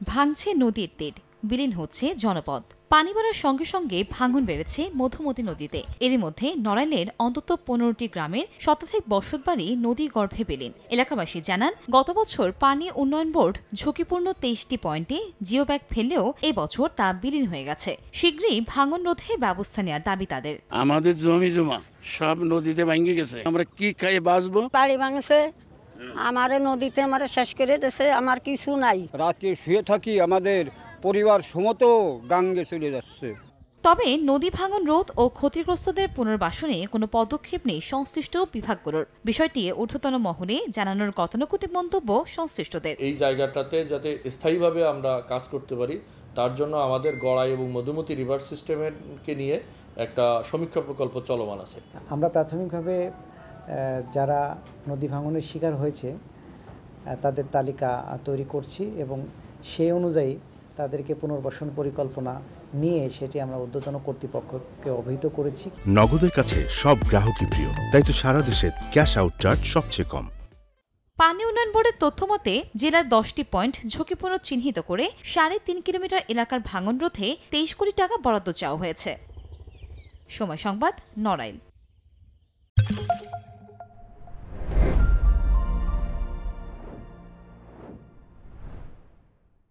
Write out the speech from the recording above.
ভাঙছে নদীর তীর, বিলীন হচ্ছে জনপদ। পানি বাড়ার সঙ্গে সঙ্গে ভাঙন বেড়েছে মধুমতি নদীতে। এরই মধ্যে নড়াইলের অন্তত ১৫টি গ্রামের শতাধিক বসতবাড়ি নদী গর্ভে বিলীন। এলাকাবাসী জানান, গত বছর পানি উন্নয়ন বোর্ড ঝুঁকিপূর্ণ ২৩টি পয়েন্টে জিও ব্যাগ ফেললেও এবছর তা বিলীন হয়ে গেছে। শীঘ্রই ভাঙন রোধে ব্যবস্থা নেওয়ার দাবি তাদের। আমাদের জমি জমা সব নদীতে ভেঙে গেছে, আমরা কি খাই বাঁচবো? বাড়ি ভাঙছে, আমারে নদীতে আমারে শেষ করে দিয়েছে, আমার কিছু নাই। রাতে শুয়ে থাকি, আমাদের পরিবার সমত গাঙ্গে চলে যাচ্ছে। তবে নদী ভাঙন রোধ ও ক্ষতিগ্রস্তদের পুনর্বাসনে কোনো পদক্ষেপ নেই সংশ্লিষ্ট বিভাগগুলোর। বিষয়টি ঊর্ধ্বতন মহলে জানানোর গতানুগতিক মন্তব্য সংশ্লিষ্টদের। এই জায়গাটাতে যাতে স্থায়ীভাবে আমরা কাজ করতে পারি, তার জন্য আমাদের গড়াই এবং মধুমতি রিভার সিস্টেমকে নিয়ে একটা সমীক্ষা প্রকল্প চলমান আছে। আমরা প্রাথমিকভাবে যারা নদী ভাঙনের শিকার হয়েছে তাদের তালিকা তৈরি করছি এবং সেই অনুযায়ী তাদেরকে পুনর্বাসন পরিকল্পনা নিয়ে সেটি আমরা ঊর্ধ্বতন কর্তৃপক্ষকে অবহিত করেছি। নগদের কাছে সব গ্রাহকই প্রিয়, তাই তো সারা দেশে ক্যাশ আউট চার্জ সবচেয়ে কম। পানি উন্নয়ন বোর্ডের তথ্যমতে জেলার 10টি পয়েন্ট ঝুঁকিপূর্ণ চিহ্নিত করে ৩.৫ কিলোমিটার এলাকার ভাঙন রোধে ২৩ কোটি টাকা বরাদ্দ চাওয়া হয়েছে। সময় সংবাদ, নড়াইল।